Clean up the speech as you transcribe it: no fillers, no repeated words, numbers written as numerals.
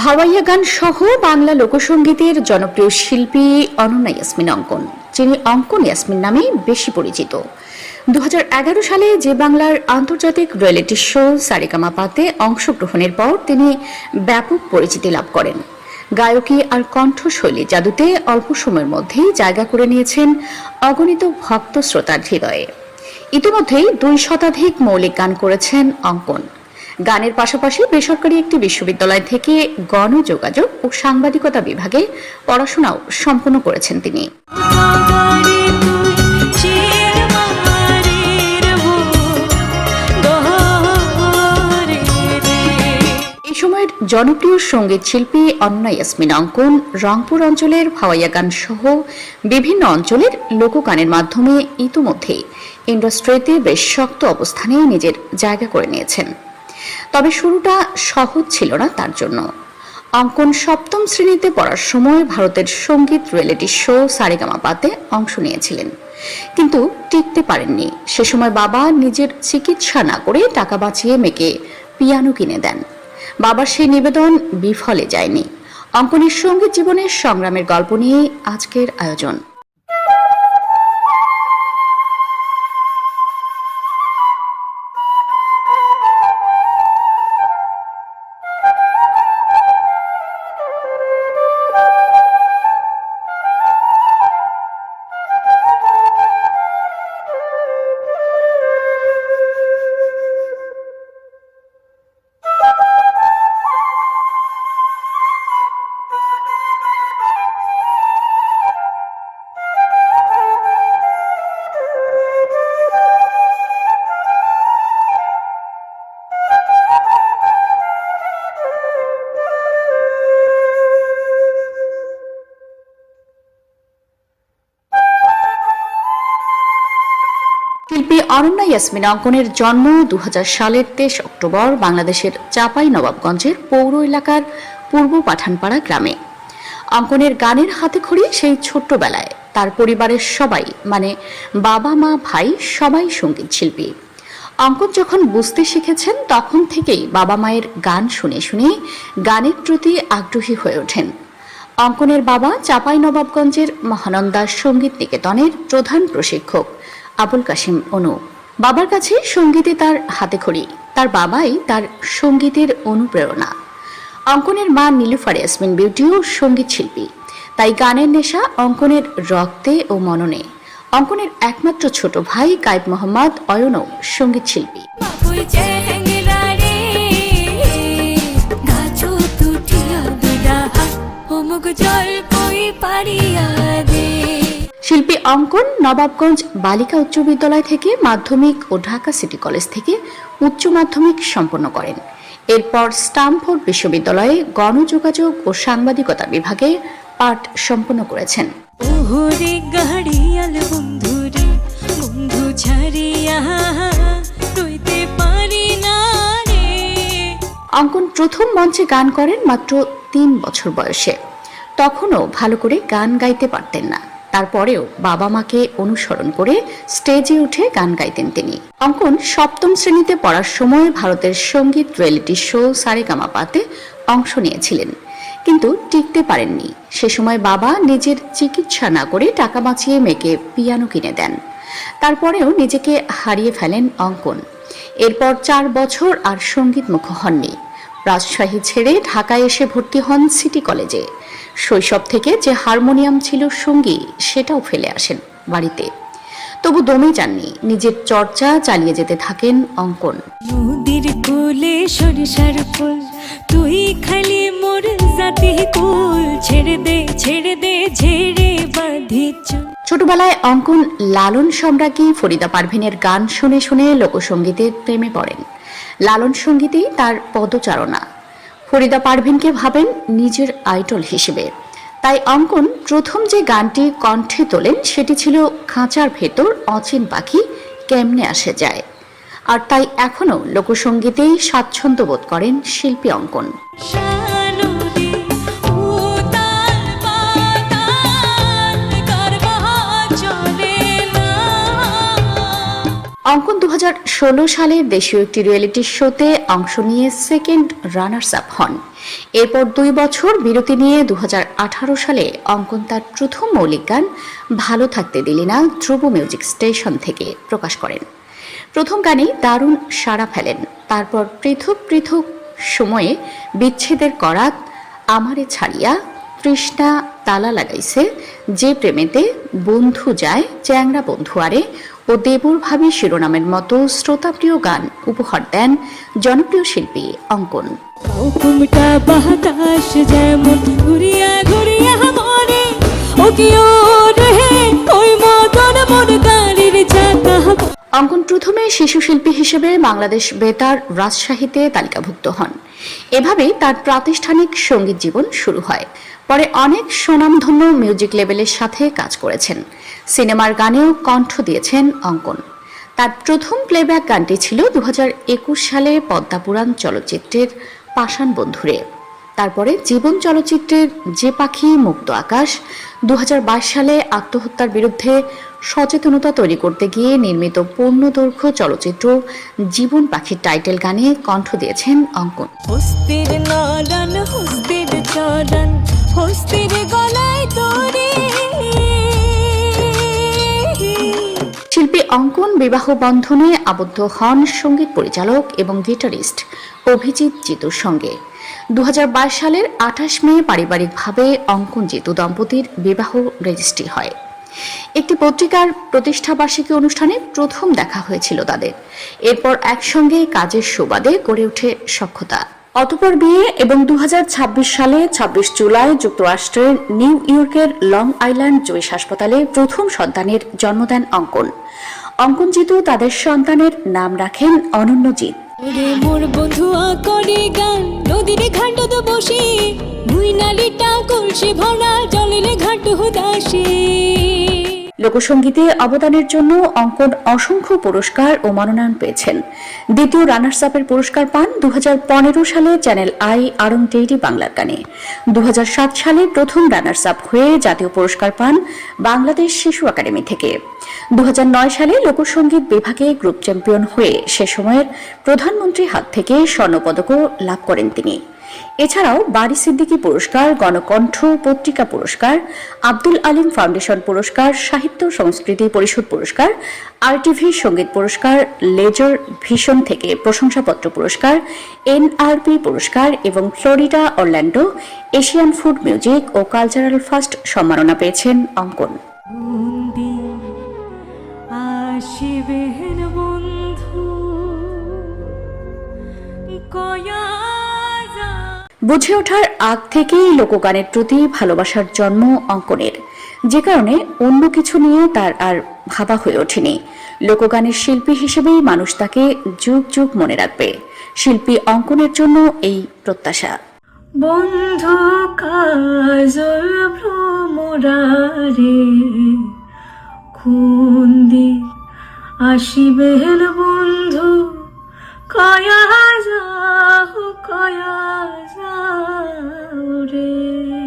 ভাওয়াইয়া গান সহ বাংলা লোকসঙ্গীতের জনপ্রিয় শিল্পী অনন্যা ইয়াসমিন অঙ্কন, যিনি অঙ্কন ইয়াসমিন নামে বেশি পরিচিত। 2011 সালে যে বাংলার আন্তর্জাতিক রিয়েলিটি শো সারেগামাপাতে অংশগ্রহণের পর তিনি ব্যাপক পরিচিতি লাভ করেন। গায়কী আর কণ্ঠশৈলী জাদুতে অল্প সময়ের মধ্যেই জায়গা করে নিয়েছেন অগণিত ভক্ত শ্রোতার হৃদয়ে। ইতিমধ্যেই 2 শতাধিক মৌলিক গান করেছেন অঙ্কন। গানের পাশাপাশি বেসরকারি একটি বিশ্ববিদ্যালয় থেকে গণযোগাযোগ ও সাংবাদিকতা বিভাগে পড়াশোনাও সম্পন্ন করেছেন তিনি। এই সময়ের জনপ্রিয় সঙ্গীত শিল্পী অনন্যা ইয়াসমিন অঙ্কন রংপুর অঞ্চলের ভাওয়াইয়া গান সহ বিভিন্ন অঞ্চলের লোকগানের মাধ্যমে ইতিমধ্যেই ইন্ডাস্ট্রিতে বেশ শক্ত অবস্থানে নিজের জায়গা করে নিয়েছেন। তবে শুরুটা সহজ ছিল না তার জন্য। অঙ্কন 7ম শ্রেণীতে পড়ার সময় ভারতের সঙ্গীত রিয়েলিটি শো সারেগামাপাতে অংশ নিয়েছিলেন, কিন্তু টিকতে পারেননি। সে সময় বাবা নিজের চিকিৎসা না করে টাকা বাঁচিয়ে মেয়েকে পিয়ানো কিনে দেন। বাবার সেই নিবেদন বিফলে যায়নি। অঙ্কনের সঙ্গীত জীবনের সংগ্রামের গল্প নিয়ে আজকের আয়োজন। শিল্পী অনন্যা ইয়াসমিন অঙ্কনের জন্ম 2000 সালের 23 অক্টোবর বাংলাদেশের চাঁপাইনবাবগঞ্জের পৌর এলাকার পূর্ব পাঠানপাড়া গ্রামে। অঙ্কনের গানের হাতেখড়ি সেই ছোট্টবেলায়। তার পরিবারের সবাই, মানে বাবা মা ভাই সবাই সঙ্গীত শিল্পী। অঙ্কন যখন বুঝতে শিখেছেন তখন থেকেই বাবা মায়ের গান শুনে শুনে গানের প্রতি আগ্রহী হয়ে ওঠেন। অঙ্কনের বাবা চাঁপাইনবাবগঞ্জের মহানন্দা সঙ্গীত নিকেতনের প্রধান প্রশিক্ষক আবুল কাশিম অনু। বাবার কাছে সঙ্গীতে তার হাতেখড়ি, তার বাবাই তার সঙ্গীতের অনুপ্রেরণা। অঙ্কনের মা নীলুফার ইয়াসমিন বিউটিও সঙ্গীত শিল্পী, তাই গানের নেশা অঙ্কনের রক্তে ও মননে। অঙ্কনের একমাত্র ছোট ভাই কায়েব মোহাম্মদ অয়নও সঙ্গীত শিল্পী। শিল্পী অঙ্কন নবাবগঞ্জ বালিকা উচ্চ বিদ্যালয় থেকে মাধ্যমিক ও ঢাকা সিটি কলেজ থেকে উচ্চ মাধ্যমিক সম্পন্ন করেন। এরপর স্টামফোর্ড বিশ্ববিদ্যালয়ে গণযোগাযোগ ও সাংবাদিকতা বিভাগে পাঠ সম্পন্ন করেছেন। অঙ্কন প্রথম মঞ্চে গান করেন মাত্র 3 বছর বয়সে। তখনও ভালো করে গান গাইতে পারতেন না। তারপরেও বাবা মাকে অনুসরণ করে স্টেজে উঠে গান গাইতেন তিনি। অঙ্কন 7ম শ্রেণীতে পড়ার সময় ভারতের সঙ্গীত রিয়েলিটি শো সারেগামাপাতে অংশ নিয়েছিলেন, কিন্তু টিকতে পারেননি। সে সময় বাবা নিজের চিকিৎসা না করে টাকা বাঁচিয়ে মেয়েকে পিয়ানো কিনে দেন। তারপরেও নিজেকে হারিয়ে ফেলেন অঙ্কন। এরপর 4 বছর আর সঙ্গীতমুখ হননি। রাজশাহী ছেড়ে ঢাকায় এসে ভর্তি হন সিটি কলেজে। শৈশব থেকে যে হারমোনিয়াম ছিল সঙ্গী, সেটাও ফেলে আসেন বাড়িতে। তবু দমে যাননি, নিজের চর্চা চালিয়ে যেতে থাকেন অঙ্কন। নদীর কোলে সরিষার ফুল, তুই খালি মোর জাতি কুল, ছেড়ে দে ছেড়ে দে ঝেড়ে বাঁধি চুল। ছোটবেলায় অঙ্কন লালন সম্রাজ্ঞী ফরিদা পারভীনের গান শুনে শুনে লোকসঙ্গীতের প্রেমে পড়েন। লালন সঙ্গীতেই তার পদচারণা। ফরিদা পারভীনকে ভাবেন নিজের আইডল হিসেবে। তাই অঙ্কন প্রথম যে গানটি কণ্ঠে তোলেন সেটি ছিল খাঁচার ভেতর অচিন পাখি কেমনে আসে যায়। আর তাই এখনো লোকসঙ্গীতেই স্বাচ্ছন্দ্য বোধ করেন শিল্পী অঙ্কন। অঙ্কন 2016 সালে দেশীয় একটি রিয়েলিটি শোতে অংশ নিয়ে সেকেন্ড রানার্স আপ হন। এরপর 2 বছর বিরতি নিয়ে 2018 সালে অঙ্কন তার প্রথম মৌলিক গান ভালো থাকতে দিলি না ধ্রুব মিউজিক স্টেশন থেকে প্রকাশ করেন। প্রথম গানেই দারুণ সাড়া ফেলেন। তারপর পৃথক পৃথক সময়ে বিচ্ছেদের করাত, আমারে ছাড়িয়া, তৃষ্ণা তালা লাগাইছে, যে প্রেমেতে, বন্ধু যায়, চ্যাংরা বন্ধু আরে ও দেবর ভাবী শিরোনামের মতো শ্রোতাপ্রিয় গান উপহার দেন জনপ্রিয় শিল্পী অঙ্কন। হুকুমটা বাতাস যেমন ঘুরিয়া ঘুরিয়া মরে ও কি রে ওই মতন মন গাড়ির চাকা। অঙ্কন প্রথমে শিশু শিল্পী হিসেবে বাংলাদেশ বেতার রাজশাহীতে তালিকাভুক্ত হন। এভাবেই তার প্রাতিষ্ঠানিক সঙ্গীত জীবন শুরু হয়। পরে অনেক সুনামধন্য মিউজিক লেবেলের সাথে কাজ করেছেন। সিনেমার গানেও কণ্ঠ দিয়েছেন অঙ্কন। তার প্রথম প্লেব্যাক গানটি ছিল 2021 সালে পদ্মাপুরাণ চলচ্চিত্রের পাষাণ বন্ধুরে। তারপরে জীবন চলচ্চিত্রের যে পাখি মুক্ত আকাশ, 2022 সালে আত্মহত্যার বিরুদ্ধে সচেতনতা তৈরি করতে গিয়ে নির্মিত পূর্ণদৈর্ঘ্য চলচ্চিত্র জীবন পাখির টাইটেল গানে কণ্ঠ দিয়েছেন অঙ্কন। হস্তির নরন হস্তির চরণ হস্তির গলায় তোরে। শিল্পী অঙ্কন বিবাহ বন্ধনে আবদ্ধ হন সঙ্গীত পরিচালক এবং গিটারিস্ট অভিজিৎ জিতুর সঙ্গে। 2022 সালের 28 মে পারিবারিকভাবে অঙ্কন জিতু দম্পতির বিবাহ রেজিস্ট্রি হয়। একটি পত্রিকার প্রতিষ্ঠাবার্ষিকী অনুষ্ঠানে প্রথম দেখা হয়েছিল তাদের। এরপর একসঙ্গে কাজের সুবাদে গড়ে ওঠে সখ্যতা। অতঃপর বিয়ে এবং 2026 সালে 26 জুলাই যুক্তরাষ্ট্রের নিউ ইয়র্কের লং আইল্যান্ড জুইশ হাসপাতালে প্রথম সন্তানের জন্ম দেন অঙ্কন। অঙ্কন জিতু তাদের সন্তানের নাম রাখেন অনন্যজিৎ। ওরে মোর বন্ধু করে গান নদীর ঘাটত বসে মুই নালিটা কলসি ভরা জলের ঘাট হুদাসে। লোকসঙ্গীতে অবদানের জন্য অঙ্কন অসংখ্য পুরস্কার ও মনোনয়ন পেয়েছেন। দ্বিতীয় রানার্স আপের পুরস্কার পান 2015 সালে চ্যানেল আই আড়ং টেইরি বাংলার গানে। 2007 সালে প্রথম রানার্স আপ হয়ে জাতীয় পুরস্কার পান বাংলাদেশ শিশু একাডেমি থেকে। 2009 সালে লোকসঙ্গীত বিভাগে গ্রুপ চ্যাম্পিয়ন হয়ে সে সময়ের প্রধানমন্ত্রীর হাত থেকে স্বর্ণপদকও লাভ করেন তিনি। এছাড়াও বারি সিদ্দিকী পুরস্কার, গণকণ্ঠ পত্রিকা পুরস্কার, আব্দুল আলিম ফাউন্ডেশন পুরস্কার, সাহিত্য সংস্কৃতি পরিষদ পুরস্কার, আরটিভি সঙ্গীত পুরস্কার, লেজার ভিশন থেকে প্রশংসাপত্র পুরস্কার, এনআরপি পুরস্কার এবং Florida Orlando Asian food music ও কালচারাল ফার্স্ট সম্মাননা পেয়েছেন অঙ্কন। আসিবেন বন্ধু কয়া। বুঝে ওঠার আগ থেকেই লোকগানের প্রতি ভালোবাসার জন্ম অঙ্কনের, যে কারণে অন্য কিছু নিয়ে তার আর ভাবা হয়ে ওঠেনি। লোকগানের শিল্পী হিসেবেই মানুষ তাকে যুগ যুগ মনে রাখবে। শিল্পী অঙ্কনের জন্য এই প্রত্যাশা। বন্ধু কাজল ভ্রমরারে খুন্দি আসিবেন বন্ধু কয়া যাও রে।